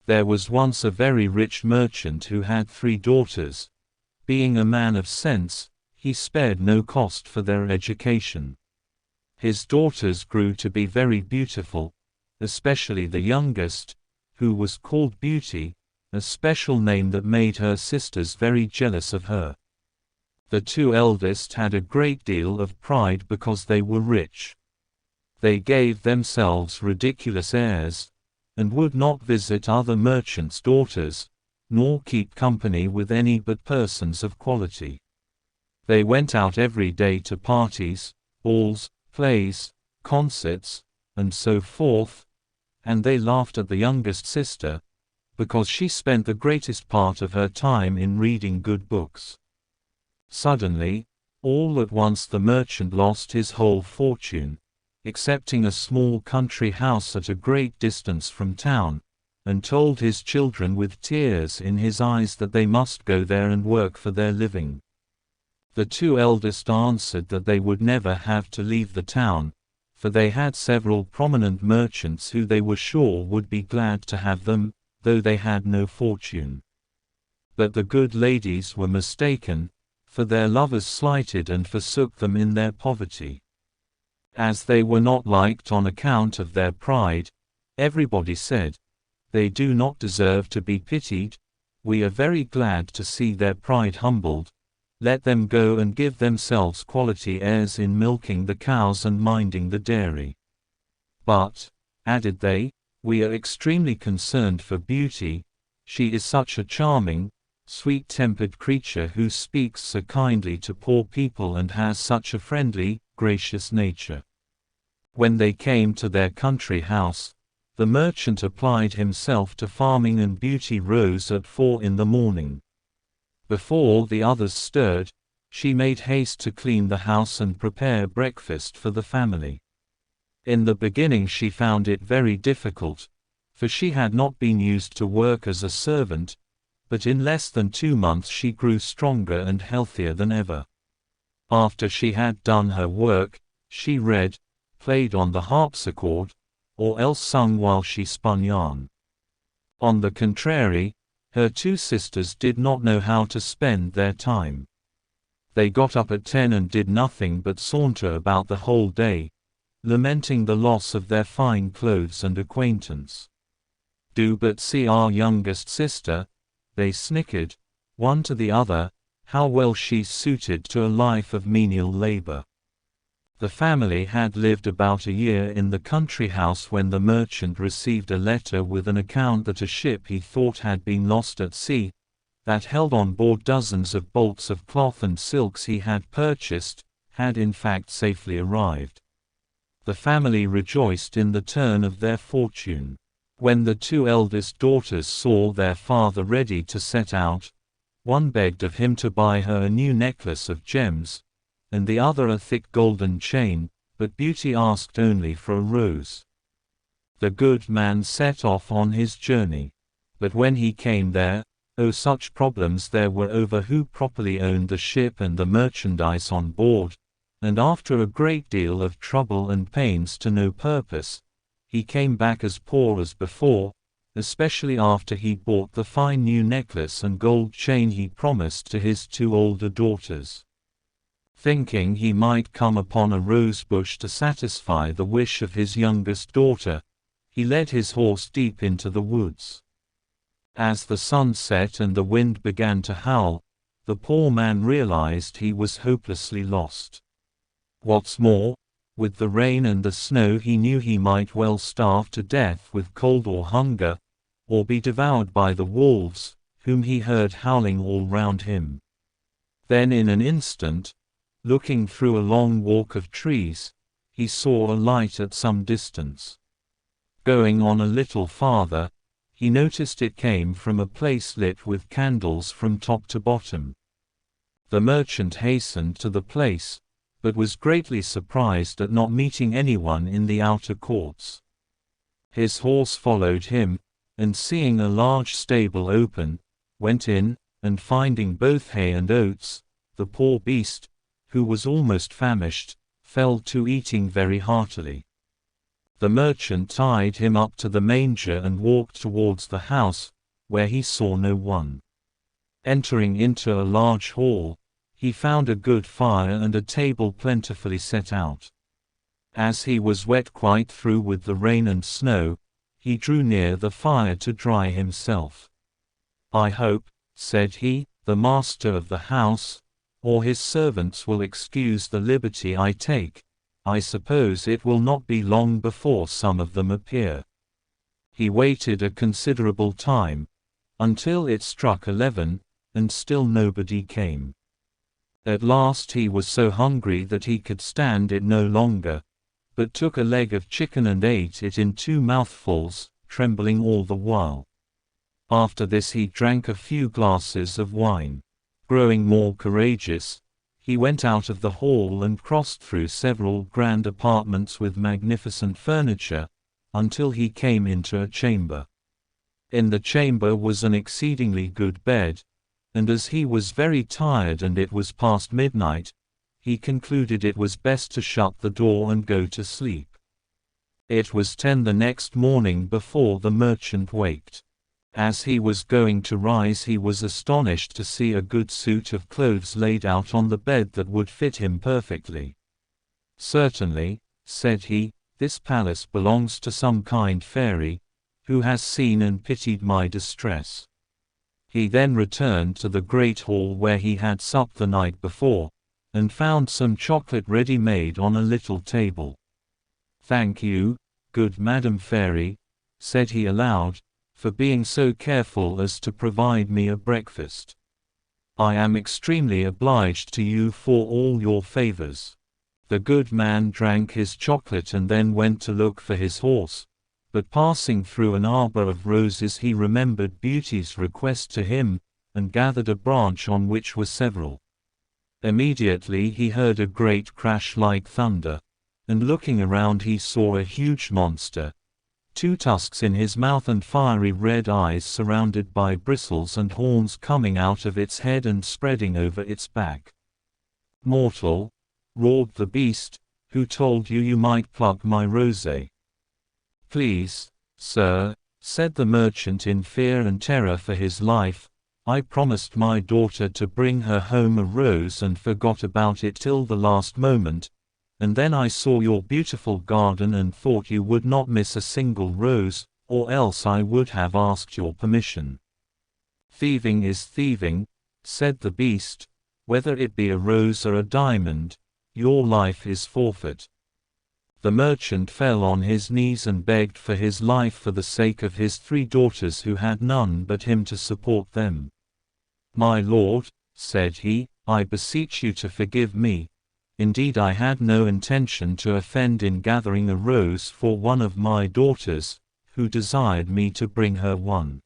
There was once a very rich merchant who had 3 daughters. Being a man of sense, he spared no cost for their education. His daughters grew to be very beautiful, especially the youngest, who was called Beauty, a special name that made her sisters very jealous of her. The 2 eldest had a great deal of pride because they were rich. They gave themselves ridiculous airs, and would not visit other merchants' daughters, nor keep company with any but persons of quality. They went out every day to parties, balls, plays, concerts, and so forth, and they laughed at the youngest sister, because she spent the greatest part of her time in reading good books. Suddenly, all at once the merchant lost his whole fortune, excepting a small country house at a great distance from town, and told his children with tears in his eyes that they must go there and work for their living. The 2 eldest answered that they would never have to leave the town, for they had several prominent merchants who they were sure would be glad to have them, though they had no fortune. But the good ladies were mistaken, for their lovers slighted and forsook them in their poverty. As they were not liked on account of their pride, everybody said, "They do not deserve to be pitied. We are very glad to see their pride humbled. Let them go and give themselves quality airs in milking the cows and minding the dairy." "But," added they, "we are extremely concerned for Beauty. She is such a charming, sweet-tempered creature who speaks so kindly to poor people and has such a friendly, gracious nature." When they came to their country house, the merchant applied himself to farming and Beauty rose at 4 in the morning. Before the others stirred, she made haste to clean the house and prepare breakfast for the family. In the beginning she found it very difficult, for she had not been used to work as a servant, but in less than 2 months she grew stronger and healthier than ever. After she had done her work, she read, played on the harpsichord, or else sung while she spun yarn. On the contrary, her 2 sisters did not know how to spend their time. They got up at 10 and did nothing but saunter about the whole day, lamenting the loss of their fine clothes and acquaintance. "Do but see our youngest sister," they snickered, one to the other, "how well she's suited to a life of menial labor." The family had lived about a year in the country house when the merchant received a letter with an account that a ship he thought had been lost at sea, that held on board dozens of bolts of cloth and silks he had purchased, had in fact safely arrived. The family rejoiced in the turn of their fortune. When the 2 eldest daughters saw their father ready to set out, one begged of him to buy her a new necklace of gems, and the other a thick golden chain, but Beauty asked only for a rose. The good man set off on his journey. But when he came there, oh such problems there were over who properly owned the ship and the merchandise on board, and after a great deal of trouble and pains to no purpose, he came back as poor as before, especially after he bought the fine new necklace and gold chain he promised to his 2 older daughters. Thinking he might come upon a rose bush to satisfy the wish of his youngest daughter, he led his horse deep into the woods. As the sun set and the wind began to howl, the poor man realized he was hopelessly lost. What's more, with the rain and the snow he knew he might well starve to death with cold or hunger, or be devoured by the wolves, whom he heard howling all round him. Then in an instant, looking through a long walk of trees, he saw a light at some distance. Going on a little farther, he noticed it came from a place lit with candles from top to bottom. The merchant hastened to the place, but was greatly surprised at not meeting anyone in the outer courts. His horse followed him, and seeing a large stable open, went in, and finding both hay and oats, the poor beast, who was almost famished, fell to eating very heartily. The merchant tied him up to the manger and walked towards the house, where he saw no one. Entering into a large hall, he found a good fire and a table plentifully set out. As he was wet quite through with the rain and snow, he drew near the fire to dry himself. "I hope," said he, "the master of the house, or his servants will excuse the liberty I take. I suppose it will not be long before some of them appear." He waited a considerable time, until it struck 11, and still nobody came. At last he was so hungry that he could stand it no longer, but took a leg of chicken and ate it in 2 mouthfuls, trembling all the while. After this he drank a few glasses of wine. Growing more courageous, he went out of the hall and crossed through several grand apartments with magnificent furniture, until he came into a chamber. In the chamber was an exceedingly good bed, and as he was very tired and it was past midnight, he concluded it was best to shut the door and go to sleep. It was 10 the next morning before the merchant waked. As he was going to rise he was astonished to see a good suit of clothes laid out on the bed that would fit him perfectly. "Certainly," said he, "this palace belongs to some kind fairy, who has seen and pitied my distress." He then returned to the great hall where he had supped the night before, and found some chocolate ready made on a little table. "Thank you, good Madam Fairy," said he aloud, "for being so careful as to provide me a breakfast. I am extremely obliged to you for all your favors." The good man drank his chocolate and then went to look for his horse, but passing through an arbor of roses he remembered Beauty's request to him, and gathered a branch on which were several. Immediately he heard a great crash like thunder, and looking around he saw a huge monster, 2 tusks in his mouth and fiery red eyes surrounded by bristles and horns coming out of its head and spreading over its back. "Mortal," roared the beast, "who told you you might pluck my rosé?" "Please, sir," said the merchant in fear and terror for his life, "I promised my daughter to bring her home a rose and forgot about it till the last moment, and then I saw your beautiful garden and thought you would not miss a single rose, or else I would have asked your permission." "Thieving is thieving," said the beast, "whether it be a rose or a diamond, your life is forfeit." The merchant fell on his knees and begged for his life for the sake of his 3 daughters who had none but him to support them. "My lord," said he, "I beseech you to forgive me. Indeed I had no intention to offend in gathering a rose for one of my daughters, who desired me to bring her one."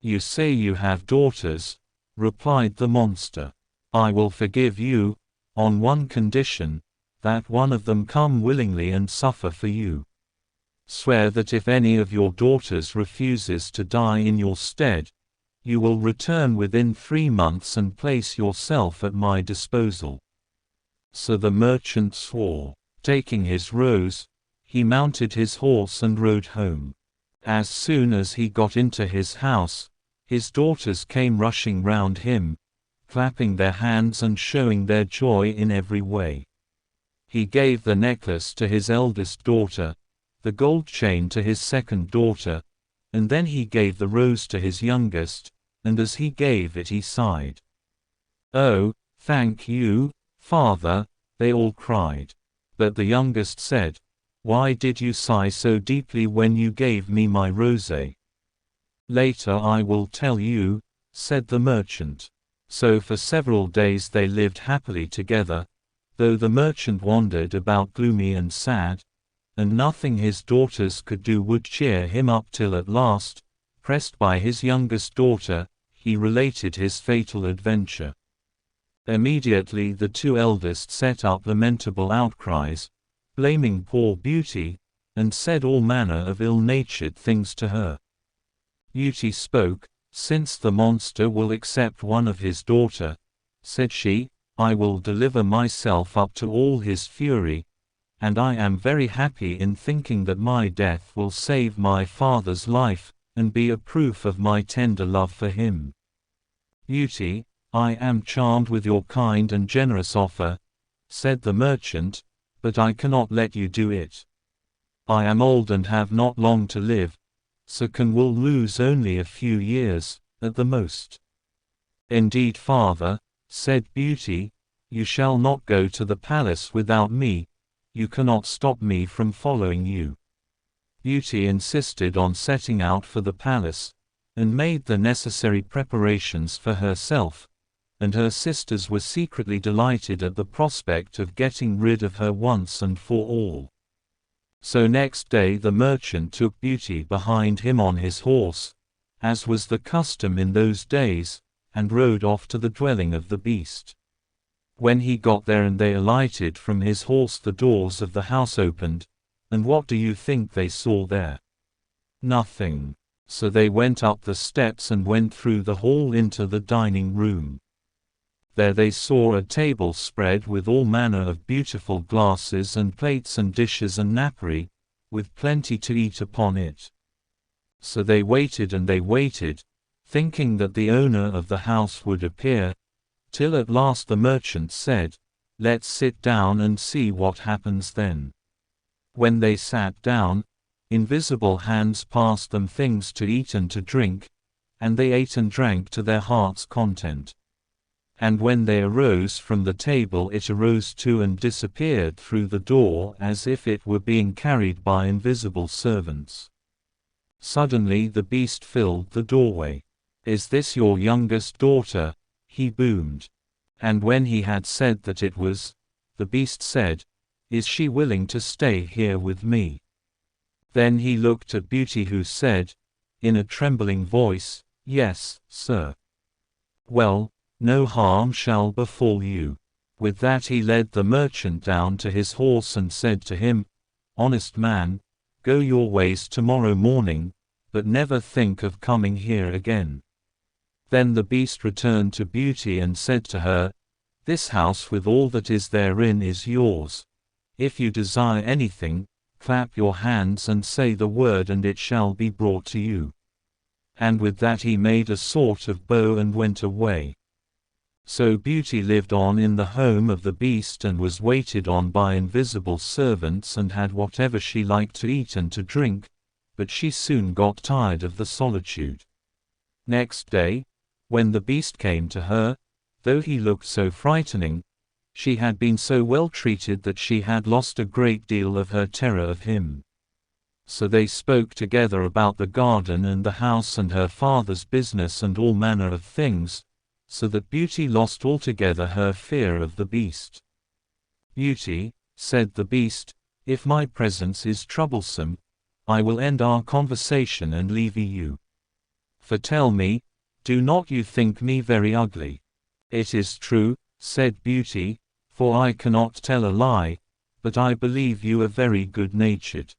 "You say you have daughters," replied the monster. "I will forgive you, on one condition, that one of them come willingly and suffer for you. Swear that if any of your daughters refuses to die in your stead, you will return within 3 months and place yourself at my disposal." So the merchant swore. Taking his rose, he mounted his horse and rode home. As soon as he got into his house, his daughters came rushing round him, clapping their hands and showing their joy in every way. He gave the necklace to his eldest daughter, the gold chain to his second daughter, and then he gave the rose to his youngest, and as he gave it he sighed. "Oh, thank you, father," they all cried. But the youngest said, "Why did you sigh so deeply when you gave me my rosé?" "Later I will tell you," said the merchant. So for several days they lived happily together, though the merchant wandered about gloomy and sad, and nothing his daughters could do would cheer him up till at last, pressed by his youngest daughter, he related his fatal adventure. Immediately the 2 eldest set up lamentable outcries, blaming poor Beauty, and said all manner of ill-natured things to her. Beauty spoke. "Since the monster will accept one of his daughter," said she, "I will deliver myself up to all his fury, and I am very happy in thinking that my death will save my father's life, and be a proof of my tender love for him. Beauty, I am charmed with your kind and generous offer, said the merchant, but I cannot let you do it. I am old and have not long to live, so will lose only a few years, at the most. Indeed, father, said Beauty, you shall not go to the palace without me, you cannot stop me from following you. Beauty insisted on setting out for the palace, and made the necessary preparations for herself, and her sisters were secretly delighted at the prospect of getting rid of her once and for all. So next day the merchant took Beauty behind him on his horse, as was the custom in those days, and rode off to the dwelling of the beast. When he got there and they alighted from his horse, the doors of the house opened, and what do you think they saw there? Nothing. So they went up the steps and went through the hall into the dining room. There they saw a table spread with all manner of beautiful glasses and plates and dishes and napery, with plenty to eat upon it. So they waited and they waited, thinking that the owner of the house would appear, till at last the merchant said, "Let's sit down and see what happens then." When they sat down, invisible hands passed them things to eat and to drink, and they ate and drank to their heart's content. And when they arose from the table, it arose too and disappeared through the door as if it were being carried by invisible servants. Suddenly the beast filled the doorway. "Is this your youngest daughter?" he boomed. And when he had said that it was, the beast said, "Is she willing to stay here with me?" Then he looked at Beauty, who said, in a trembling voice, "Yes, sir." "Well, no harm shall befall you." With that he led the merchant down to his horse and said to him, "Honest man, go your ways tomorrow morning, but never think of coming here again." Then the beast returned to Beauty and said to her, "This house with all that is therein is yours. If you desire anything, clap your hands and say the word and it shall be brought to you." And with that he made a sort of bow and went away. So Beauty lived on in the home of the beast and was waited on by invisible servants and had whatever she liked to eat and to drink, but she soon got tired of the solitude. Next day, when the beast came to her, though he looked so frightening, she had been so well treated that she had lost a great deal of her terror of him. So they spoke together about the garden and the house and her father's business and all manner of things, so that Beauty lost altogether her fear of the beast. "Beauty," said the beast, "if my presence is troublesome, I will end our conversation and leave you. For tell me, do not you think me very ugly?" "It is true," said Beauty, "for I cannot tell a lie, but I believe you are very good-natured."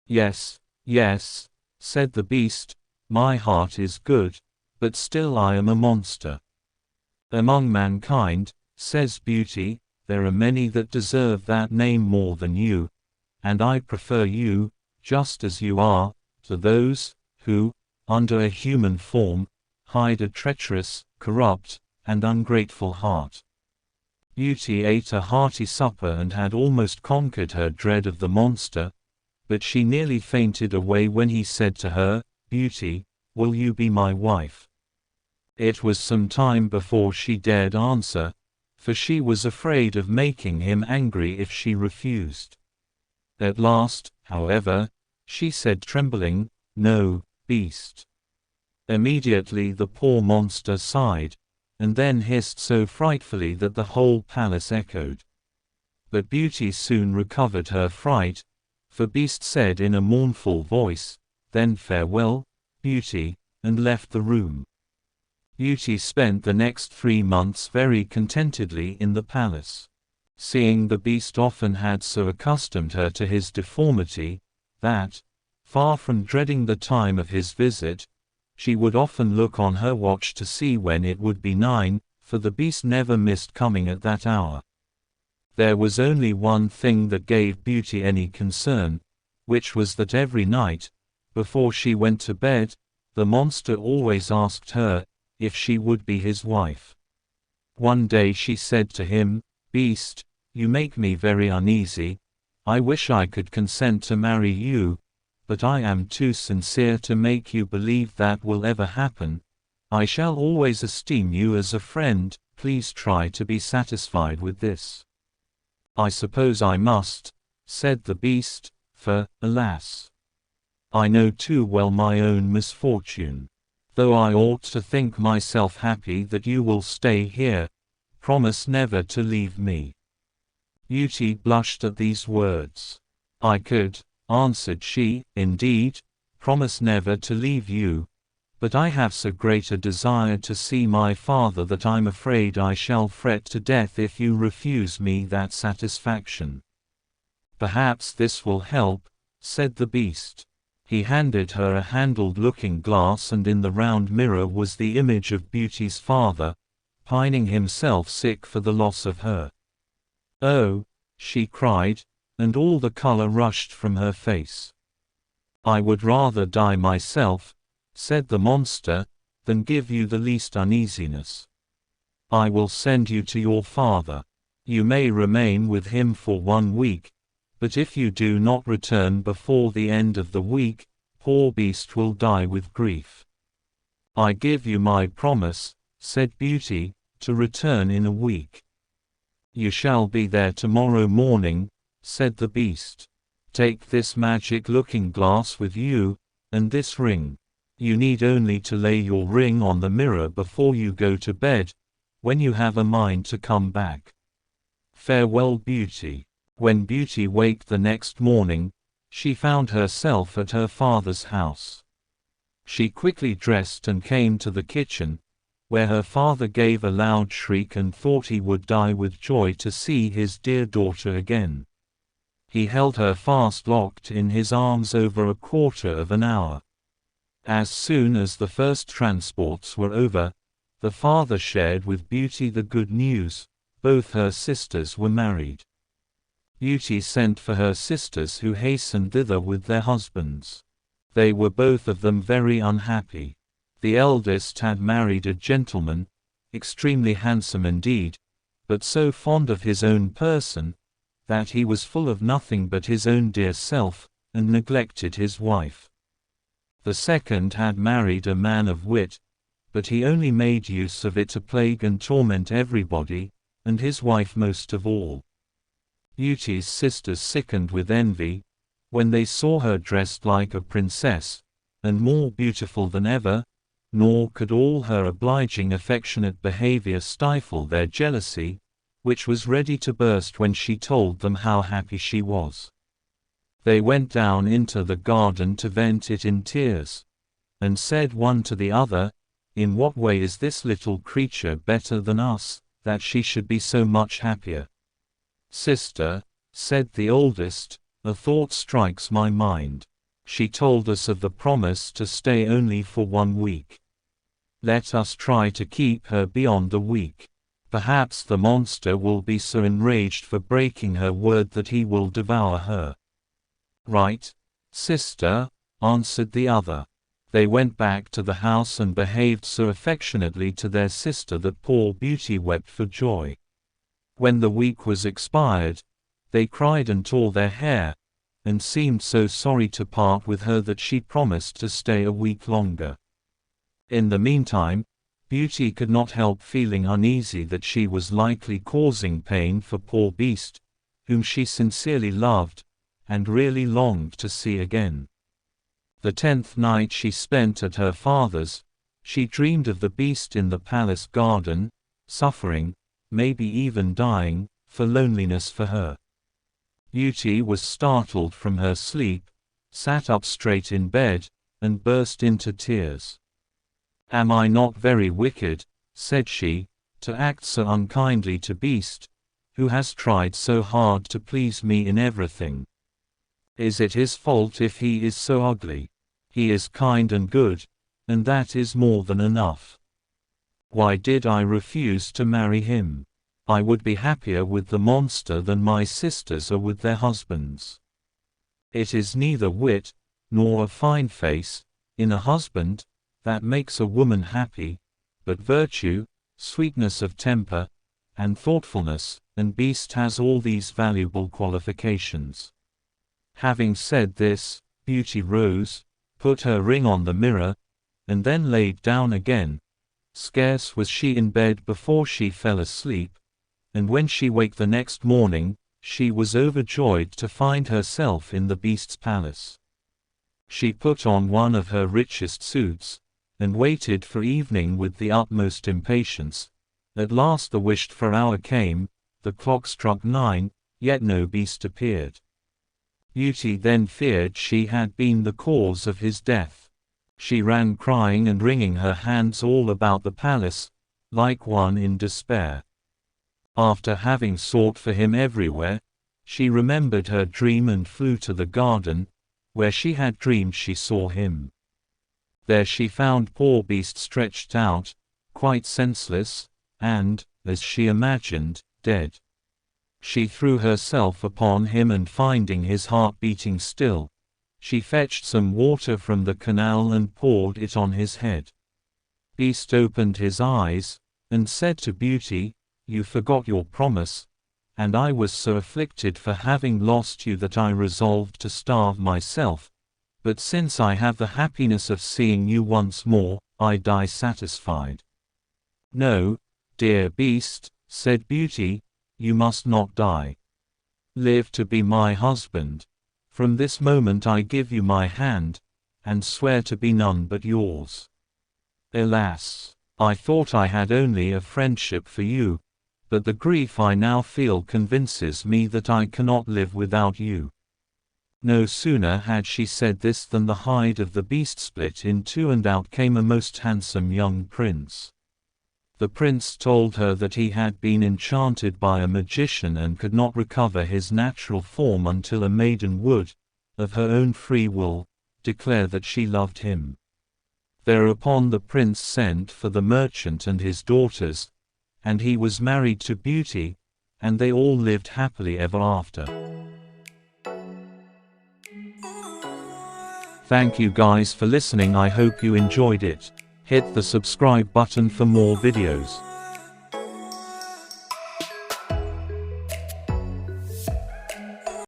"Yes, yes," said the beast, "my heart is good, but still I am a monster." "Among mankind," says Beauty, "there are many that deserve that name more than you, and I prefer you, just as you are, to those who, under a human form, hide a treacherous, corrupt, and ungrateful heart." Beauty ate a hearty supper and had almost conquered her dread of the monster, but she nearly fainted away when he said to her, "Beauty, will you be my wife?" It was some time before she dared answer, for she was afraid of making him angry if she refused. At last, however, she said trembling, "No, beast." Immediately the poor monster sighed, and then hissed so frightfully that the whole palace echoed. But Beauty soon recovered her fright, for Beast said in a mournful voice, "Then farewell, Beauty," and left the room. Beauty spent the next 3 months very contentedly in the palace. Seeing the Beast often had so accustomed her to his deformity, that, far from dreading the time of his visit, she would often look on her watch to see when it would be 9, for the Beast never missed coming at that hour. There was only one thing that gave Beauty any concern, which was that every night, before she went to bed, the monster always asked her if she would be his wife. One day she said to him, "Beast, you make me very uneasy. I wish I could consent to marry you, but I am too sincere to make you believe that will ever happen. I shall always esteem you as a friend, please try to be satisfied with this." "I suppose I must," said the beast, "for, alas, I know too well my own misfortune. Though I ought to think myself happy that you will stay here, promise never to leave me." Beauty blushed at these words. "I could," answered she, "indeed, promise never to leave you, but I have so great a desire to see my father that I'm afraid I shall fret to death if you refuse me that satisfaction." "Perhaps this will help," said the beast. He handed her a handled looking-glass, and in the round mirror was the image of Beauty's father, pining himself sick for the loss of her. "Oh!" she cried, and all the color rushed from her face. "I would rather die myself," said the monster, "than give you the least uneasiness. I will send you to your father. You may remain with him for 1 week, but if you do not return before the end of the week, poor beast will die with grief." "I give you my promise," said Beauty, "to return in a week." "You shall be there tomorrow morning," said the beast. "Take this magic looking-glass with you, and this ring. You need only to lay your ring on the mirror before you go to bed, when you have a mind to come back. Farewell, Beauty." When Beauty waked the next morning, she found herself at her father's house. She quickly dressed and came to the kitchen, where her father gave a loud shriek and thought he would die with joy to see his dear daughter again. He held her fast locked in his arms over a quarter of an hour. As soon as the first transports were over, the father shared with Beauty the good news: both her sisters were married. Beauty sent for her sisters, who hastened thither with their husbands. They were both of them very unhappy. The eldest had married a gentleman, extremely handsome indeed, but so fond of his own person, that he was full of nothing but his own dear self, and neglected his wife. The second had married a man of wit, but he only made use of it to plague and torment everybody, and his wife most of all. Beauty's sisters sickened with envy, when they saw her dressed like a princess, and more beautiful than ever, nor could all her obliging affectionate behavior stifle their jealousy, which was ready to burst when she told them how happy she was. They went down into the garden to vent it in tears, and said one to the other, "In what way is this little creature better than us, that she should be so much happier?" "Sister," said the oldest, "a thought strikes my mind. She told us of the promise to stay only for 1 week. Let us try to keep her beyond a week. Perhaps the monster will be so enraged for breaking her word that he will devour her." "Right, sister," answered the other. They went back to the house and behaved so affectionately to their sister that poor Beauty wept for joy. When the week was expired, they cried and tore their hair, and seemed so sorry to part with her that she promised to stay a week longer. In the meantime, Beauty could not help feeling uneasy that she was likely causing pain for poor Beast, whom she sincerely loved, and really longed to see again. The 10th night she spent at her father's, she dreamed of the Beast in the palace garden, suffering, maybe even dying, for loneliness for her. Beauty was startled from her sleep, sat up straight in bed, and burst into tears. "Am I not very wicked," said she, "to act so unkindly to Beast, who has tried so hard to please me in everything? Is it his fault if he is so ugly? He is kind and good, and that is more than enough. Why did I refuse to marry him? I would be happier with the monster than my sisters are with their husbands. It is neither wit, nor a fine face, in a husband, that makes a woman happy, but virtue, sweetness of temper, and thoughtfulness, and Beast has all these valuable qualifications. Having said this, Beauty rose, put her ring on the mirror, and then laid down again. Scarce was she in bed before she fell asleep, and when she waked the next morning, she was overjoyed to find herself in the Beast's palace. She put on one of her richest suits, and waited for evening with the utmost impatience. At last the wished-for hour came, the clock struck 9, yet no Beast appeared. Beauty then feared she had been the cause of his death. She ran crying and wringing her hands all about the palace, like one in despair. After having sought for him everywhere, she remembered her dream and flew to the garden, where she had dreamed she saw him. There she found poor Beast stretched out, quite senseless, and, as she imagined, dead. She threw herself upon him and finding his heart beating still, she fetched some water from the canal and poured it on his head. Beast opened his eyes, and said to Beauty, "You forgot your promise, and I was so afflicted for having lost you that I resolved to starve myself, but since I have the happiness of seeing you once more, I die satisfied." "No, dear Beast," said Beauty, "you must not die. Live to be my husband. From this moment I give you my hand, and swear to be none but yours. Alas, I thought I had only a friendship for you, but the grief I now feel convinces me that I cannot live without you." No sooner had she said this than the hide of the Beast split in two and out came a most handsome young prince. The prince told her that he had been enchanted by a magician and could not recover his natural form until a maiden would, of her own free will, declare that she loved him. Thereupon the prince sent for the merchant and his daughters, and he was married to Beauty, and they all lived happily ever after. Thank you guys for listening. I hope you enjoyed it. Hit the subscribe button for more videos.